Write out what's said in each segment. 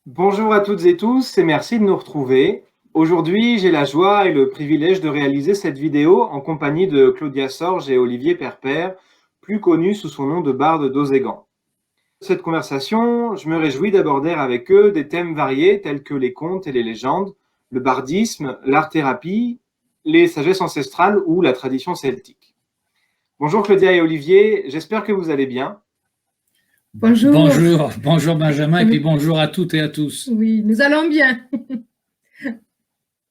Bonjour à toutes et tous et merci de nous retrouver. Aujourd'hui, j'ai la joie et le privilège de réaliser cette vidéo en compagnie de Claudia Sorge et Olivier Perpère, plus connus sous son nom de Barde d'Ozégan. Cette conversation, je me réjouis d'aborder avec eux des thèmes variés tels que les contes et les légendes, le bardisme, l'art-thérapie, les sagesses ancestrales ou la tradition celtique. Bonjour Claudia et Olivier, j'espère que vous allez bien. Bonjour. Bonjour Benjamin, et puis bonjour à toutes et à tous. Oui, nous allons bien.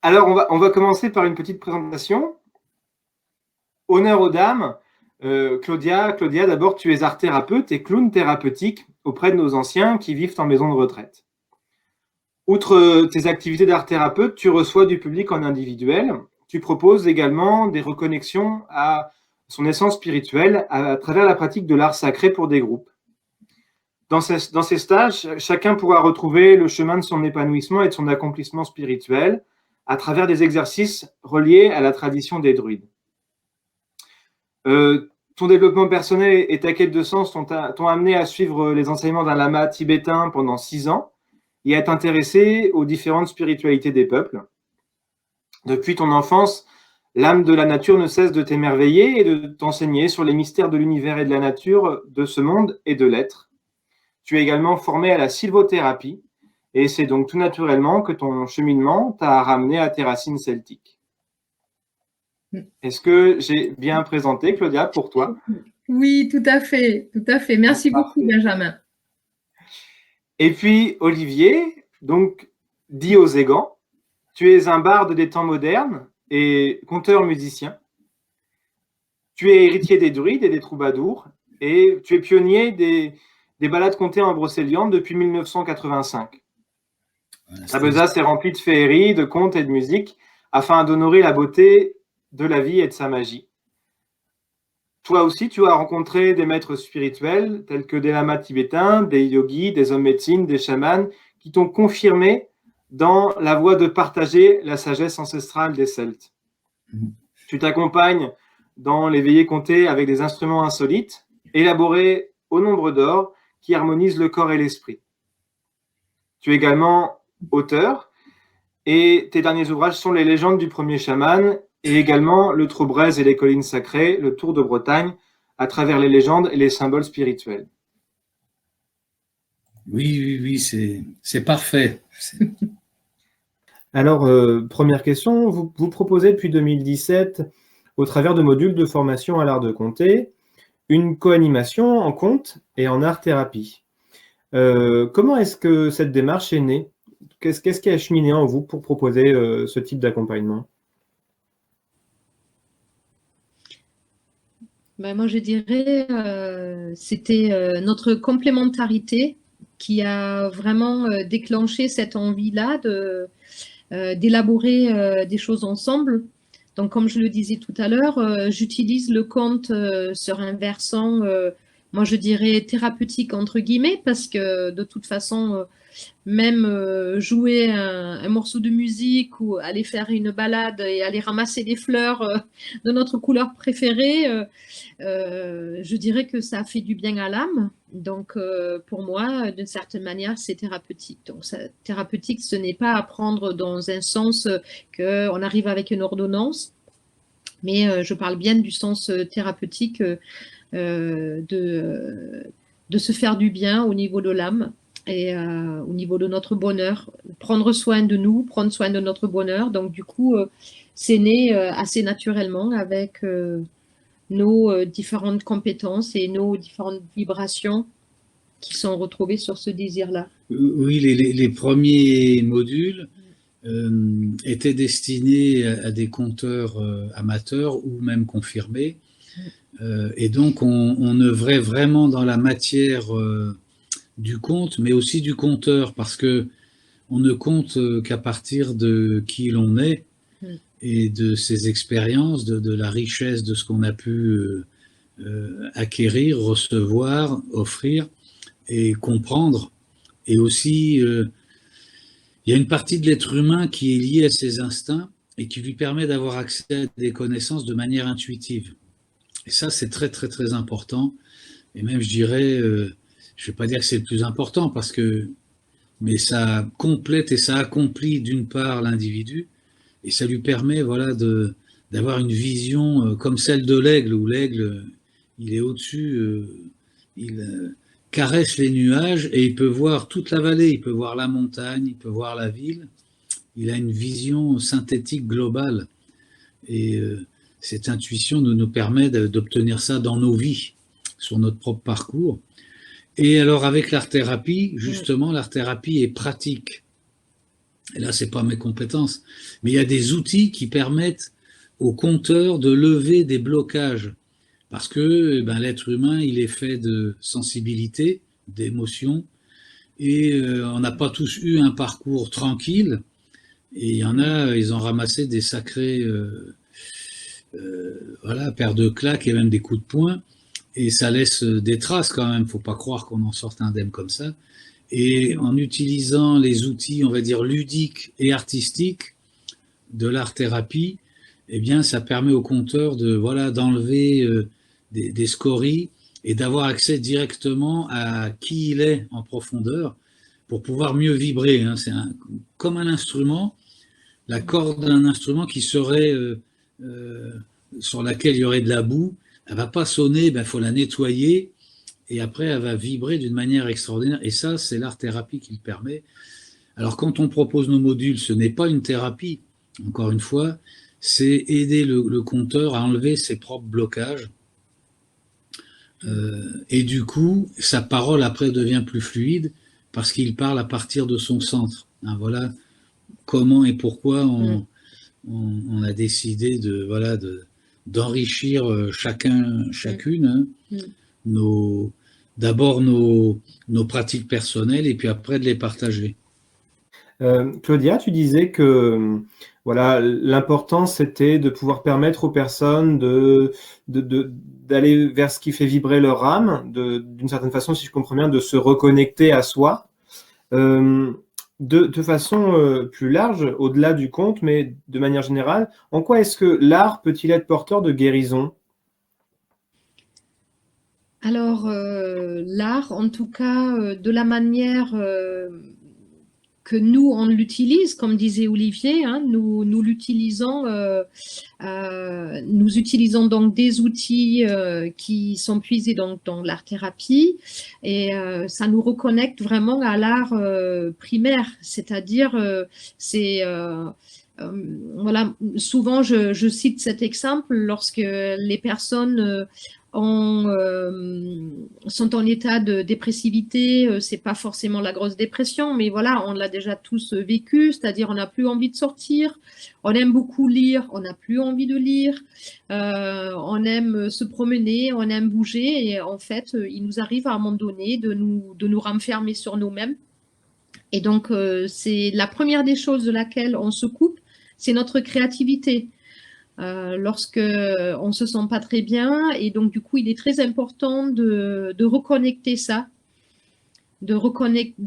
Alors, on va commencer par une petite présentation. Honneur aux dames. Claudia, d'abord, tu es art-thérapeute et clown thérapeutique auprès de nos anciens qui vivent en maison de retraite. Outre tes activités d'art-thérapeute, tu reçois du public en individuel. Tu proposes également des reconnexions à son essence spirituelle à travers la pratique de l'art sacré pour des groupes. Dans ces stages, chacun pourra retrouver le chemin de son épanouissement et de son accomplissement spirituel à travers des exercices reliés à la tradition des druides. Ton développement personnel et ta quête de sens t'ont amené à suivre les enseignements d'un lama tibétain pendant 6 ans et à t'intéresser aux différentes spiritualités des peuples. Depuis ton enfance, l'âme de la nature ne cesse de t'émerveiller et de t'enseigner sur les mystères de l'univers et de la nature, de ce monde et de l'être. Tu es également formé à la sylvothérapie et c'est donc tout naturellement que ton cheminement t'a ramené à tes racines celtiques. Est-ce que j'ai bien présenté, Claudia, pour toi? Oui, tout à fait, tout à fait. Merci beaucoup, Benjamin. Et puis, Olivier, donc dit Ozégan, tu es un barde des temps modernes et conteur-musicien. Tu es héritier des druides et des troubadours et tu es pionnier des ballades contées en brocéliande depuis 1985. Ta besace est remplie de féeries, de contes et de musique afin d'honorer la beauté de la vie et de sa magie. Toi aussi, tu as rencontré des maîtres spirituels tels que des lamas tibétains, des yogis, des hommes médecines, des chamans qui t'ont confirmé dans la voie de partager la sagesse ancestrale des Celtes. Tu t'accompagnes dans les veillées comptées avec des instruments insolites, élaborés au nombre d'or, qui harmonisent le corps et l'esprit. Tu es également auteur, et tes derniers ouvrages sont les légendes du premier chaman, et également le Trou-Braise et les collines sacrées, le Tour de Bretagne, à travers les légendes et les symboles spirituels. Oui, c'est parfait. Alors, première question, vous proposez depuis 2017, au travers de modules de formation à l'art de compter, une co-animation en conte et en art-thérapie. Comment est-ce que cette démarche est née? Qu'est-ce qui a cheminé en vous pour proposer ce type d'accompagnement? Ben, moi, je dirais c'était notre complémentarité qui a vraiment déclenché cette envie-là d'élaborer des choses ensemble. Donc, comme je le disais tout à l'heure, j'utilise le conte sur un versant, moi je dirais thérapeutique entre guillemets, parce que de toute façon, même jouer un morceau de musique ou aller faire une balade et aller ramasser des fleurs de notre couleur préférée, je dirais que ça fait du bien à l'âme. Donc, pour moi, d'une certaine manière, c'est thérapeutique. Donc, thérapeutique, ce n'est pas à prendre dans un sens qu'on arrive avec une ordonnance, mais je parle bien du sens thérapeutique de se faire du bien au niveau de l'âme et au niveau de notre bonheur, prendre soin de nous, prendre soin de notre bonheur. Donc, du coup, c'est né assez naturellement avec nos différentes compétences et nos différentes vibrations qui sont retrouvées sur ce désir-là. Oui, les premiers modules étaient destinés à des conteurs amateurs ou même confirmés. Et donc, on œuvrait vraiment dans la matière du conte, mais aussi du conteur, parce que on ne compte qu'à partir de qui l'on est et de ses expériences, de la richesse de ce qu'on a pu acquérir, recevoir, offrir et comprendre. Et aussi, il y a une partie de l'être humain qui est liée à ses instincts et qui lui permet d'avoir accès à des connaissances de manière intuitive. Et ça, c'est très, très, très important. Et même, je dirais, je ne vais pas dire que c'est le plus important, parce que mais ça complète et ça accomplit d'une part l'individu, et ça lui permet voilà, d'avoir une vision comme celle de l'aigle, où l'aigle, il est au-dessus, il caresse les nuages et il peut voir toute la vallée, il peut voir la montagne, il peut voir la ville. Il a une vision synthétique globale. Et cette intuition nous permet d'obtenir ça dans nos vies, sur notre propre parcours. Et alors avec l'art-thérapie, justement, l'art-thérapie est pratique. Et là, c'est pas mes compétences, mais il y a des outils qui permettent au conteur de lever des blocages. Parce que l'être humain, il est fait de sensibilité, d'émotions, et on n'a pas tous eu un parcours tranquille. Et il y en a, ils ont ramassé des sacrés voilà, paires de claques et même des coups de poing. Et ça laisse des traces quand même. Faut pas croire qu'on en sorte indemne comme ça. Et en utilisant les outils, on va dire, ludiques et artistiques de l'art-thérapie, eh bien, ça permet au conteur de, voilà, d'enlever des scories et d'avoir accès directement à qui il est en profondeur pour pouvoir mieux vibrer. Hein. C'est comme un instrument, la corde d'un instrument qui serait sur laquelle il y aurait de la boue, elle va pas sonner, faut la nettoyer et après elle va vibrer d'une manière extraordinaire. Et ça, c'est l'art-thérapie qui le permet. Alors quand on propose nos modules, ce n'est pas une thérapie, encore une fois, c'est aider le conteur à enlever ses propres blocages. Et du coup, sa parole après devient plus fluide parce qu'il parle à partir de son centre. Hein, voilà comment et pourquoi on a décidé d'enrichir chacune d'abord nos pratiques personnelles et puis après de les partager. Claudia, tu disais que voilà, l'important c'était de pouvoir permettre aux personnes d'aller vers ce qui fait vibrer leur âme, d'une certaine façon, si je comprends bien, de se reconnecter à soi. De façon plus large, au-delà du conte, mais de manière générale, en quoi est-ce que l'art peut-il être porteur de guérison? Alors, l'art, en tout cas, de la manière que nous, on l'utilise, comme disait Olivier, hein, nous l'utilisons, nous utilisons donc des outils qui sont puisés donc dans l'art-thérapie et ça nous reconnecte vraiment à l'art primaire, c'est-à-dire voilà, souvent je cite cet exemple lorsque les personnes sont en état de dépressivité, c'est pas forcément la grosse dépression, mais voilà, on l'a déjà tous vécu, c'est-à-dire on n'a plus envie de sortir, on aime beaucoup lire, on n'a plus envie de lire, on aime se promener, on aime bouger, et en fait, il nous arrive à un moment donné de nous renfermer sur nous-mêmes. Et donc, c'est la première des choses de laquelle on se coupe, c'est notre créativité. Lorsque on ne se sent pas très bien, et donc du coup il est très important de reconnecter ça, de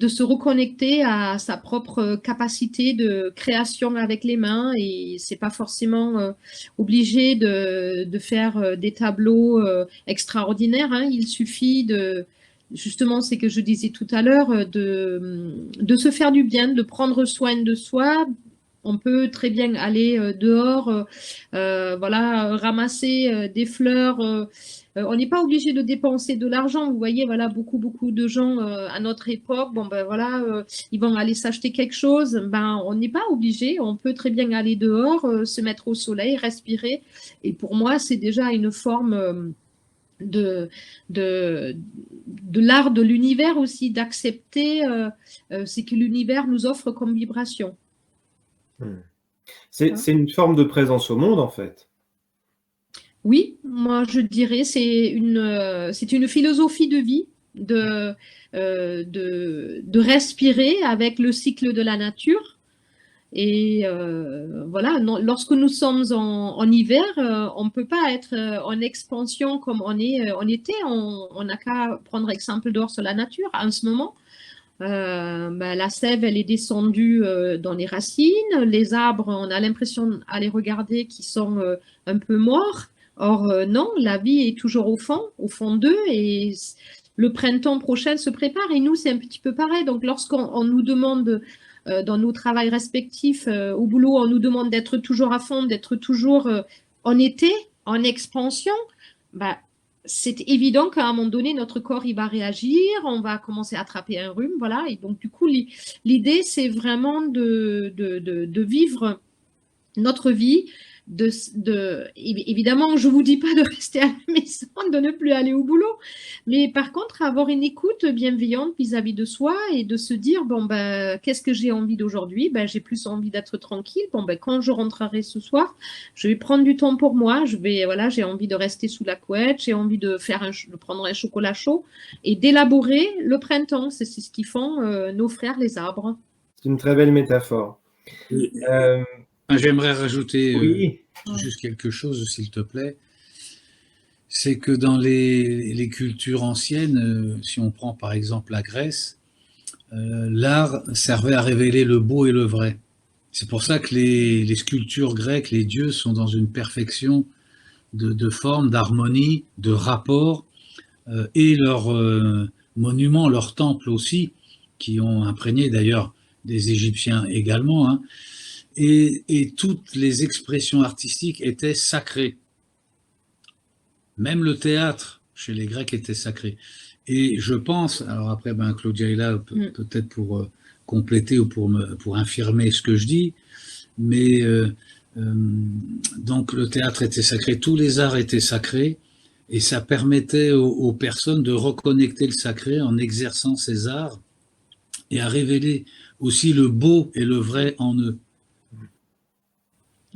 se reconnecter à sa propre capacité de création avec les mains, et c'est pas forcément obligé de faire des tableaux extraordinaires, hein. Il suffit justement, c'est que je disais tout à l'heure, de se faire du bien, de prendre soin de soi. On peut très bien aller dehors, voilà, ramasser des fleurs. On n'est pas obligé de dépenser de l'argent. Vous voyez, voilà, beaucoup de gens à notre époque, bon ben voilà, ils vont aller s'acheter quelque chose. Ben, on n'est pas obligé. On peut très bien aller dehors, se mettre au soleil, respirer. Et pour moi, c'est déjà une forme de l'art de l'univers aussi, d'accepter ce que l'univers nous offre comme vibration. C'est une forme de présence au monde, en fait. Oui, moi je dirais c'est une philosophie de vie de respirer avec le cycle de la nature. Et voilà, lorsque nous sommes en hiver, on ne peut pas être en expansion comme on est en été. On n'a qu'à prendre exemple dehors sur la nature en ce moment. La sève, elle est descendue dans les racines. Les arbres, on a l'impression à les regarder qu'ils sont un peu morts. Or, non, la vie est toujours au fond d'eux. Et le printemps prochain se prépare. Et nous, c'est un petit peu pareil. Donc, lorsqu'on nous demande dans nos travails respectifs au boulot, on nous demande d'être toujours à fond, d'être toujours en été, en expansion, bah, c'est évident qu'à un moment donné, notre corps il va réagir, on va commencer à attraper un rhume, voilà. Et donc, du coup, l'idée, c'est vraiment de vivre notre vie. Évidemment, je ne vous dis pas de rester à la maison, de ne plus aller au boulot, mais par contre, avoir une écoute bienveillante vis-à-vis de soi et de se dire, bon, ben, qu'est-ce que j'ai envie d'aujourd'hui? Ben, j'ai plus envie d'être tranquille. Bon, ben, quand je rentrerai ce soir, je vais prendre du temps pour moi. Voilà, j'ai envie de rester sous la couette, j'ai envie de prendre un chocolat chaud et d'élaborer le printemps. C'est ce qu'ils font nos frères, les arbres. C'est une très belle métaphore. J'aimerais rajouter Oui. juste quelque chose, s'il te plaît. C'est que dans les cultures anciennes, si on prend par exemple la Grèce, l'art servait à révéler le beau et le vrai. C'est pour ça que les sculptures grecques, les dieux sont dans une perfection de forme, d'harmonie, de rapport, et leurs monuments, leurs temples aussi, qui ont imprégné d'ailleurs des Égyptiens également, hein, et toutes les expressions artistiques étaient sacrées. Même le théâtre chez les Grecs était sacré. Et je pense, alors après, Claudia est là peut-être pour compléter ou pour infirmer ce que je dis, mais donc le théâtre était sacré, tous les arts étaient sacrés, et ça permettait aux personnes de reconnecter le sacré en exerçant ces arts et à révéler aussi le beau et le vrai en eux.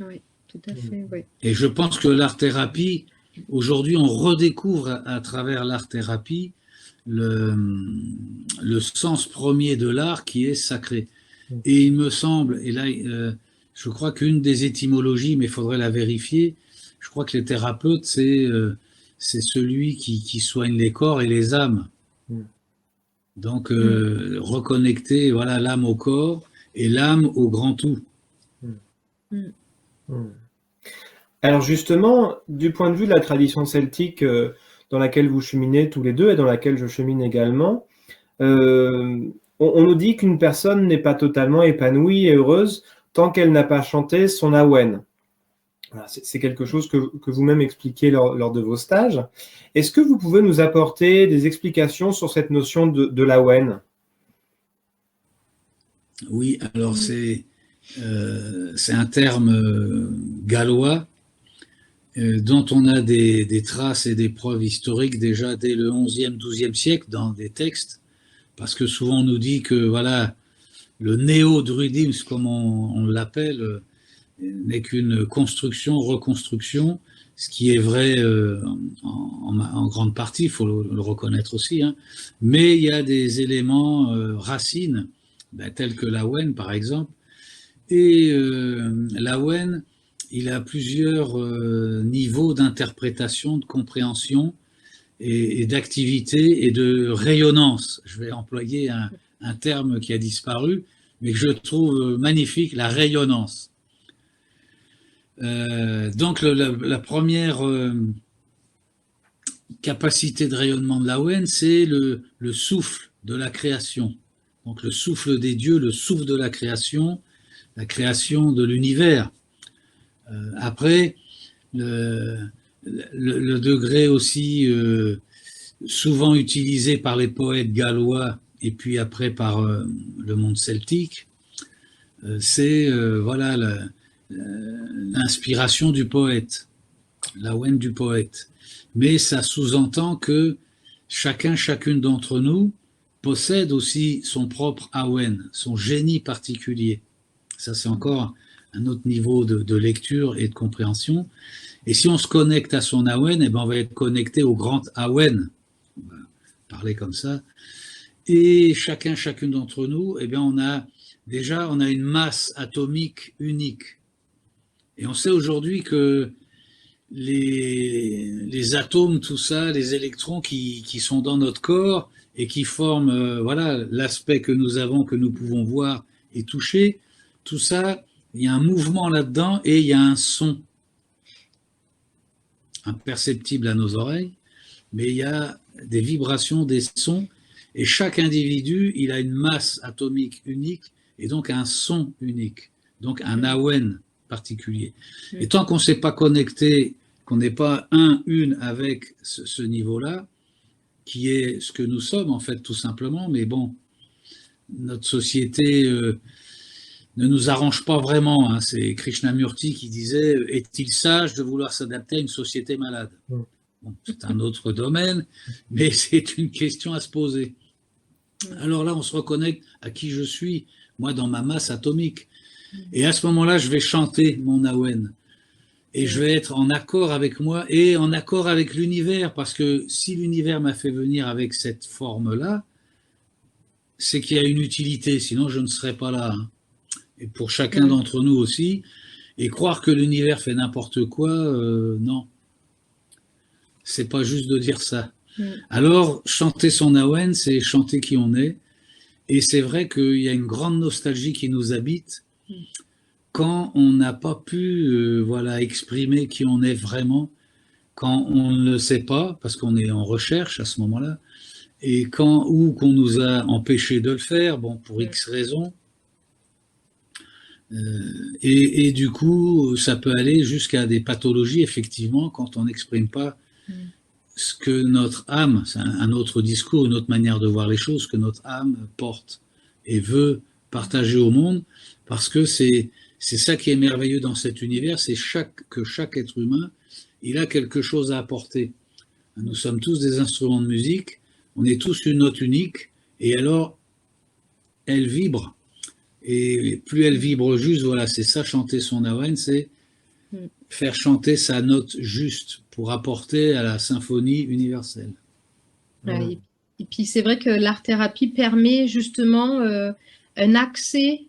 Oui, tout à fait, oui. Et je pense que l'art-thérapie, aujourd'hui, on redécouvre à travers l'art-thérapie le sens premier de l'art qui est sacré. Et il me semble, et là, je crois qu'une des étymologies, mais il faudrait la vérifier, je crois que les thérapeutes, c'est celui qui soigne les corps et les âmes. Donc, reconnecter voilà, l'âme au corps et l'âme au grand tout. Alors justement, du point de vue de la tradition celtique dans laquelle vous cheminez tous les deux et dans laquelle je chemine également, on nous dit qu'une personne n'est pas totalement épanouie et heureuse tant qu'elle n'a pas chanté son Awen. Voilà, c'est quelque chose que vous-même expliquez lors de vos stages. Est-ce que vous pouvez nous apporter des explications sur cette notion de l'Awen? Oui, alors c'est un terme gallois dont on a des traces et des preuves historiques déjà dès le XIe, XIIe siècle dans des textes, parce que souvent on nous dit que voilà, le néo-druidisme, comme on l'appelle, n'est qu'une construction, reconstruction, ce qui est vrai en grande partie, il faut le reconnaître aussi, hein. Mais il y a des éléments racines, tels que l'Awen par exemple, et l'Awen, il a plusieurs niveaux d'interprétation, de compréhension et d'activité et de rayonnance. Je vais employer un terme qui a disparu, mais que je trouve magnifique, la rayonnance. Donc la première capacité de rayonnement de l'Awen, c'est le souffle de la création. Donc le souffle des dieux, le souffle de la création de l'univers. Après, le degré aussi souvent utilisé par les poètes gallois et puis après par le monde celtique, c'est voilà l'inspiration du poète, l'Awen du poète. Mais ça sous-entend que chacune d'entre nous possède aussi son propre Awen, son génie particulier. Ça, c'est encore un autre niveau de lecture et de compréhension. Et si on se connecte à son Awen, on va être connecté au grand Awen. On va parler comme ça. Et chacune d'entre nous, on a une masse atomique unique. Et on sait aujourd'hui que les atomes, tout ça, les électrons qui sont dans notre corps et qui forment l'aspect que nous avons, que nous pouvons voir et toucher, tout ça, il y a un mouvement là-dedans et il y a un son imperceptible à nos oreilles, mais il y a des vibrations, des sons, et chaque individu, il a une masse atomique unique, et donc un son unique, donc un awen particulier. Et tant qu'on ne s'est pas connecté, qu'on n'est pas une avec ce niveau-là, qui est ce que nous sommes en fait tout simplement, mais bon, notre société ne nous arrange pas vraiment. Hein. C'est Krishnamurti qui disait « Est-il sage de vouloir s'adapter à une société malade ?» Bon, c'est un autre domaine, mais c'est une question à se poser. Alors là, on se reconnecte à qui je suis, moi dans ma masse atomique. Et à ce moment-là, je vais chanter mon awen. Et je vais être en accord avec moi et en accord avec l'univers, parce que si l'univers m'a fait venir avec cette forme-là, c'est qu'il y a une utilité, sinon je ne serais pas là. Hein. Et pour chacun d'entre nous aussi, et croire que l'univers fait n'importe quoi, non. C'est pas juste de dire ça. Alors, chanter son awen, c'est chanter qui on est, et c'est vrai qu'il y a une grande nostalgie qui nous habite, quand on n'a pas pu exprimer qui on est vraiment, quand on ne le sait pas, parce qu'on est en recherche à ce moment-là, et ou qu'on nous a empêché de le faire, bon, pour X raisons, et du coup, ça peut aller jusqu'à des pathologies, effectivement, quand on n'exprime pas ce que notre âme, c'est un autre discours, une autre manière de voir les choses, que notre âme porte et veut partager au monde, parce que c'est ça qui est merveilleux dans cet univers, c'est que chaque être humain, il a quelque chose à apporter. Nous sommes tous des instruments de musique, on est tous une note unique, et alors, elle vibre. Et plus elle vibre juste, voilà, c'est ça, chanter son awen, c'est faire chanter sa note juste pour apporter à la symphonie universelle. Ouais, et puis c'est vrai que l'art-thérapie permet justement un accès,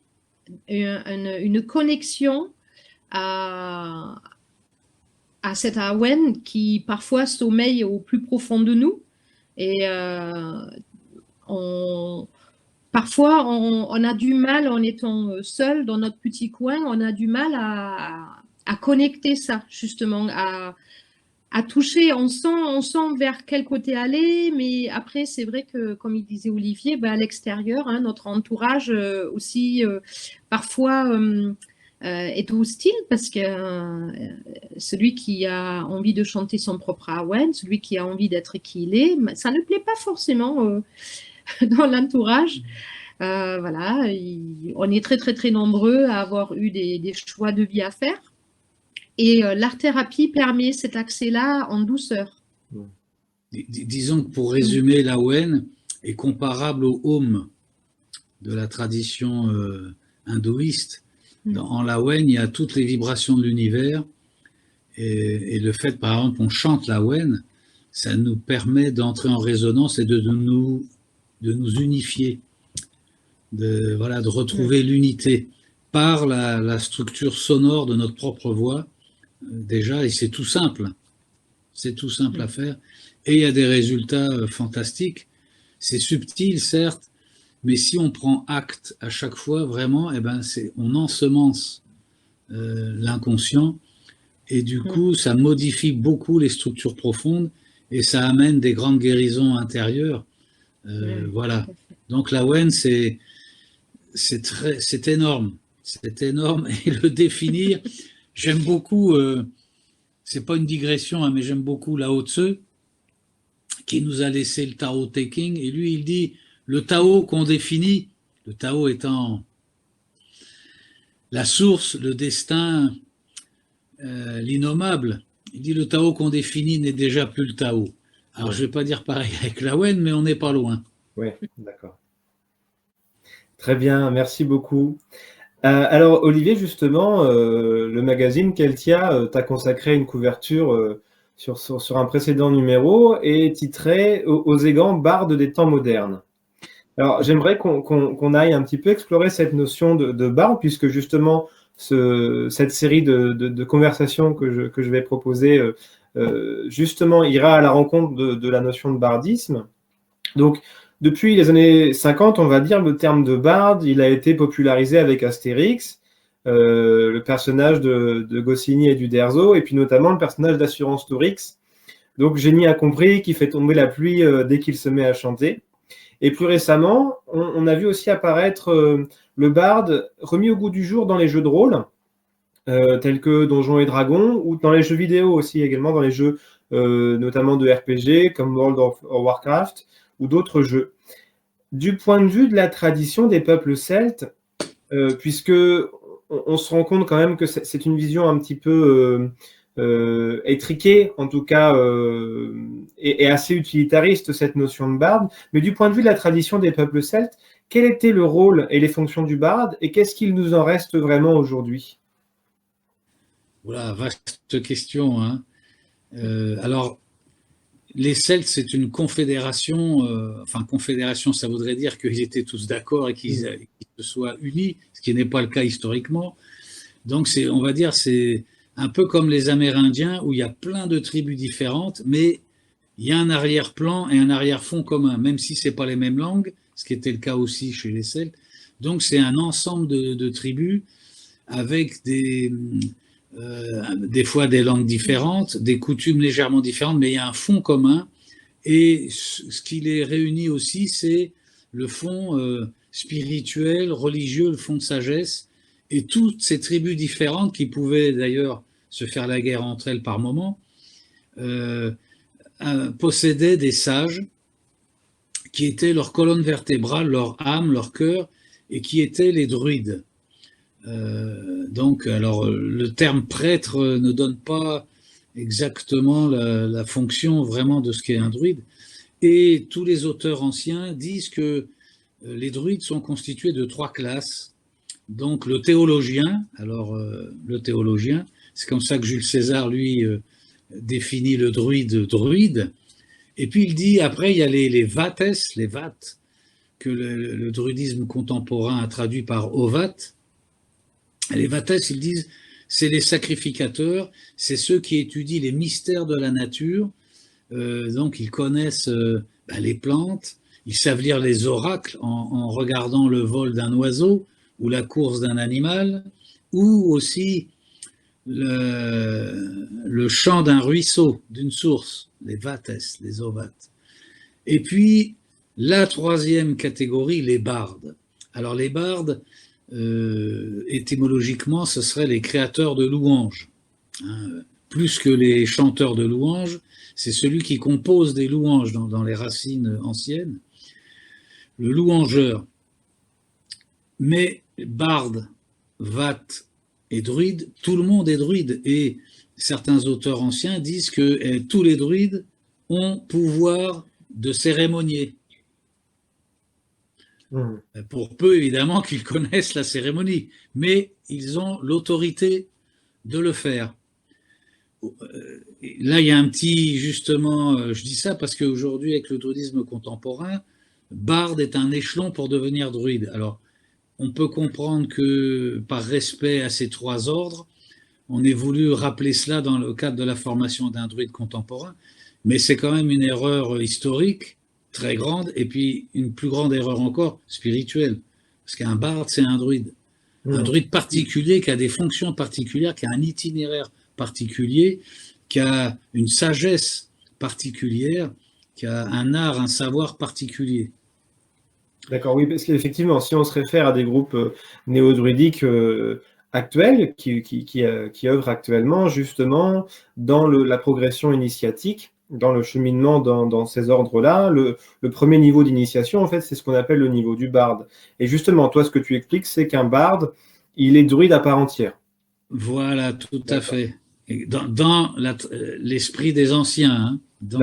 une connexion à cet awen qui parfois sommeille au plus profond de nous. Et parfois, on a du mal, en étant seul dans notre petit coin, on a du mal à connecter ça, justement, à toucher. On sent vers quel côté aller, mais après, c'est vrai que, comme il disait Olivier, à l'extérieur, hein, notre entourage aussi, parfois, est hostile, parce que celui qui a envie de chanter son propre awen, celui qui a envie d'être qui il est, ça ne plaît pas forcément dans l'entourage. Voilà, on est très très très nombreux à avoir eu des choix de vie à faire, et l'art-thérapie permet cet accès-là en douceur. Disons que pour résumer, l'awen est comparable au Om de la tradition hindouiste. En l'awen, il y a toutes les vibrations de l'univers, et le fait, par exemple, on chante l'awen, ça nous permet d'entrer en résonance et de nous unifier, de retrouver l'unité par la structure sonore de notre propre voix, déjà, et c'est tout simple à faire, et il y a des résultats fantastiques. C'est subtil, certes, mais si on prend acte à chaque fois, vraiment, on ensemence l'inconscient, et du coup, ça modifie beaucoup les structures profondes, et ça amène des grandes guérisons intérieures. Voilà. Donc l'awen, c'est énorme. C'est énorme, et le définir, j'aime beaucoup, c'est pas une digression, hein, mais j'aime beaucoup Lao Tzu, qui nous a laissé le Tao Te Ching, et lui, il dit, le Tao qu'on définit, le Tao étant la source, le destin, l'innommable, il dit, le Tao qu'on définit n'est déjà plus le Tao. Alors, je vais pas dire pareil avec l'awen, mais on n'est pas loin. Oui, d'accord. Très bien, merci beaucoup. Alors, Olivier, justement, le magazine Keltia t'a consacré une couverture sur un précédent numéro et titré « Aux Aigans, bardes des temps modernes ». Alors, j'aimerais qu'on aille un petit peu explorer cette notion de barde, puisque justement, cette série de conversations que je vais proposer, justement, ira à la rencontre de la notion de bardisme. Donc, depuis les années 50, on va dire, le terme de barde, il a été popularisé avec Astérix, le personnage de Goscinny et d'Uderzo, et puis notamment le personnage d'Assurance Tourix, Donc Génie a compris qu'il fait tomber la pluie dès qu'il se met à chanter. Et plus récemment, on a vu aussi apparaître le barde remis au goût du jour dans les jeux de rôle, tels que Donjons et Dragons, ou dans les jeux vidéo aussi également, dans les jeux notamment de RPG comme World of Warcraft ou d'autres jeux. Du point de vue de la tradition des peuples celtes, puisque on se rend compte quand même que c'est une vision un petit peu étriquée, en tout cas, et assez utilitariste, cette notion de barde. Mais du point de vue de la tradition des peuples celtes, quel était le rôle et les fonctions du barde, et qu'est-ce qu'il nous en reste vraiment aujourd'hui? Voilà, vaste question, hein. Alors, les Celtes, c'est une confédération, enfin confédération, ça voudrait dire qu'ils étaient tous d'accord et qu'ils se soient unis, ce qui n'est pas le cas historiquement. Donc, on va dire, c'est un peu comme les Amérindiens, où il y a plein de tribus différentes, mais il y a un arrière-plan et un arrière-fond commun, même si ce n'est pas les mêmes langues, ce qui était le cas aussi chez les Celtes. Donc, c'est un ensemble de tribus avec des fois des langues différentes, des coutumes légèrement différentes, mais il y a un fond commun. Et ce qui les réunit aussi, c'est le fond spirituel, religieux, le fond de sagesse. Et toutes ces tribus différentes, qui pouvaient d'ailleurs se faire la guerre entre elles par moments, possédaient des sages qui étaient leur colonne vertébrale, leur âme, leur cœur, et qui étaient les druides. Donc, alors, le terme prêtre ne donne pas exactement la fonction vraiment de ce qu'est un druide. Et tous les auteurs anciens disent que les druides sont constitués de 3 classes. Donc, le théologien, le théologien, c'est comme ça que Jules César, lui, définit le druide. Et puis, il dit, après, il y a les vates, les vates, que le druidisme contemporain a traduit parovat. Les vates, ils disent, c'est les sacrificateurs, c'est ceux qui étudient les mystères de la nature. Donc, ils connaissent les plantes, ils savent lire les oracles en regardant le vol d'un oiseau ou la course d'un animal, ou aussi le chant d'un ruisseau, d'une source, les vates, les ovates. Et puis, la 3e catégorie, les bardes. Alors, les bardes, étymologiquement, ce seraient les créateurs de louanges. Hein, plus que les chanteurs de louanges, c'est celui qui compose des louanges dans les racines anciennes, le louangeur. Mais barde, vate et druide, tout le monde est druide. Et certains auteurs anciens disent que tous les druides ont pouvoir de cérémonier. Pour peu, évidemment, qu'ils connaissent la cérémonie, mais ils ont l'autorité de le faire. Là, il y a un petit, justement, je dis ça parce qu'aujourd'hui, avec le druidisme contemporain, barde est un échelon pour devenir druide. Alors, on peut comprendre que, par respect à ces 3 ordres, on ait voulu rappeler cela dans le cadre de la formation d'un druide contemporain, mais c'est quand même une erreur historique très grande, et puis une plus grande erreur encore, spirituelle. Parce qu'un barde, c'est un druide. Un druide particulier qui a des fonctions particulières, qui a un itinéraire particulier, qui a une sagesse particulière, qui a un art, un savoir particulier. D'accord, oui, parce qu'effectivement, si on se réfère à des groupes néo-druidiques actuels, qui œuvrent actuellement, justement, dans la progression initiatique, dans le cheminement dans ces ordres-là, le premier niveau d'initiation, en fait, c'est ce qu'on appelle le niveau du barde. Et justement, toi, ce que tu expliques, c'est qu'un barde, il est druide à part entière. Voilà, tout à fait. Dans l'esprit des anciens. Hein. Donc,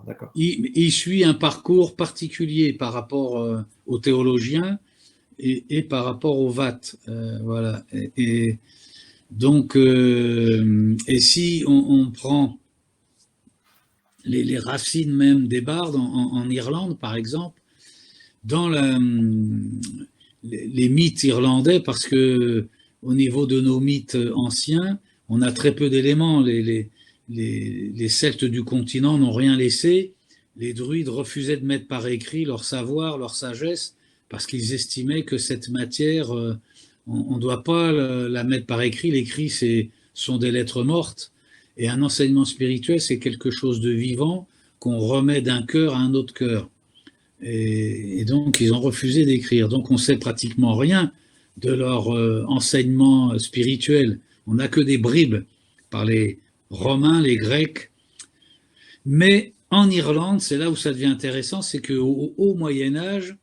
d'accord. Il suit un parcours particulier par rapport aux théologiens et par rapport aux vates. Voilà. Et donc, et si on prend les racines même des bardes en Irlande, par exemple, dans les mythes irlandais, parce que au niveau de nos mythes anciens, on a très peu d'éléments. Les Celtes du continent n'ont rien laissé. Les druides refusaient de mettre par écrit leur savoir, leur sagesse, parce qu'ils estimaient que cette matière, on ne doit pas la mettre par écrit. L'écrit, sont des lettres mortes. Et un enseignement spirituel, c'est quelque chose de vivant qu'on remet d'un cœur à un autre cœur. Et donc, ils ont refusé d'écrire. Donc, on sait pratiquement rien de leur enseignement spirituel. On n'a que des bribes par les Romains, les Grecs. Mais en Irlande, c'est là où ça devient intéressant, c'est qu'au Moyen-Âge,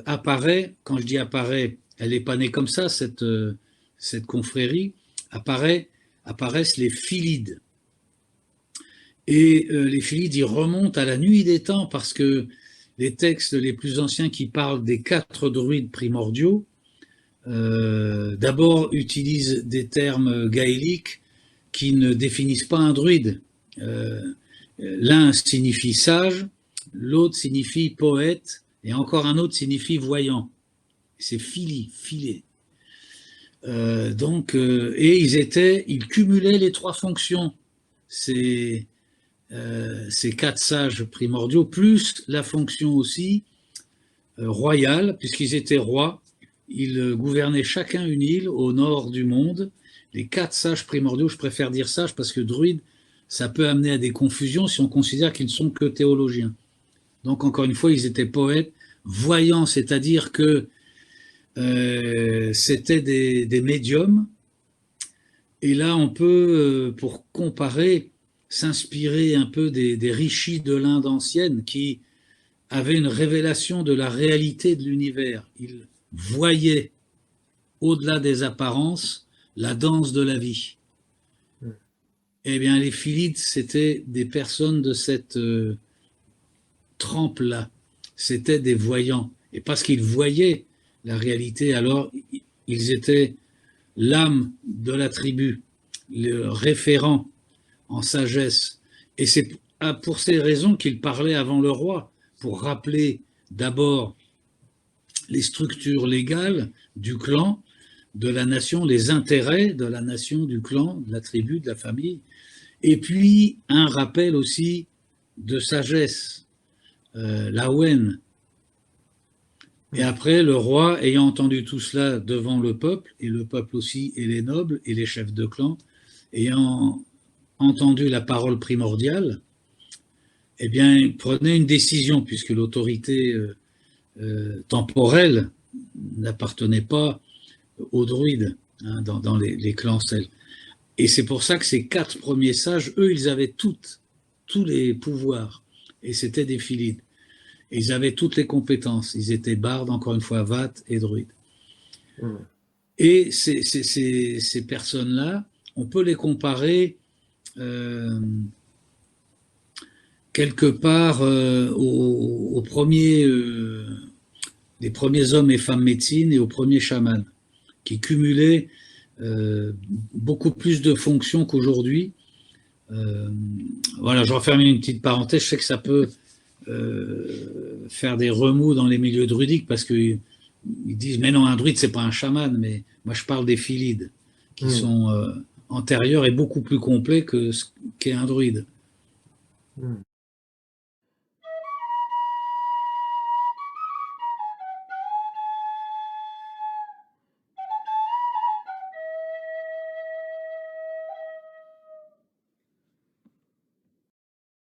apparaît, quand je dis apparaît, elle n'est pas née comme ça, cette confrérie, apparaissent les Philides. Et les Philides, ils remontent à la nuit des temps parce que les textes les plus anciens qui parlent des 4 druides primordiaux, d'abord utilisent des termes gaéliques qui ne définissent pas un druide. L'un signifie sage, l'autre signifie poète, et encore un autre signifie voyant. C'est filet. Et ils cumulaient les 3 fonctions. Ces 4 sages primordiaux, plus la fonction aussi royale, puisqu'ils étaient rois, ils gouvernaient chacun une île au nord du monde. Les 4 sages primordiaux, je préfère dire sages parce que druide, ça peut amener à des confusions si on considère qu'ils ne sont que théologiens. Donc encore une fois, ils étaient poètes, voyants, c'est-à-dire que c'était des médiums. Et là, on peut, pour comparer, s'inspirer un peu des rishis de l'Inde ancienne qui avaient une révélation de la réalité de l'univers. Ils voyaient, au-delà des apparences, la danse de la vie. Eh bien, les Philides, c'était des personnes de cette trempe-là. C'était des voyants. Et parce qu'ils voyaient la réalité, alors ils étaient l'âme de la tribu, le référent en sagesse. Et c'est pour ces raisons qu'ils parlaient avant le roi, pour rappeler d'abord les structures légales du clan, de la nation, les intérêts de la nation, du clan, de la tribu, de la famille, et puis un rappel aussi de sagesse, la Wen. Et après, le roi, ayant entendu tout cela devant le peuple, et le peuple aussi, et les nobles, et les chefs de clan, ayant entendu la parole primordiale, eh bien, il prenait une décision, puisque l'autorité temporelle n'appartenait pas aux druides, hein, dans les clans Cel. Et c'est pour ça que ces 4 premiers sages, eux, ils avaient tous les pouvoirs, et c'était des Philides. Et ils avaient toutes les compétences. Ils étaient bardes, encore une fois, vates et druides. Et ces personnes-là, on peut les comparer quelque part aux premiers hommes et femmes médecines et aux premiers chamans, qui cumulaient beaucoup plus de fonctions qu'aujourd'hui. Voilà, je referme une petite parenthèse. Je sais que ça peut faire des remous dans les milieux druidiques parce qu'ils disent mais non, un druide c'est pas un chaman, mais moi je parle des Philides qui sont antérieurs et beaucoup plus complets que ce qu'est un druide.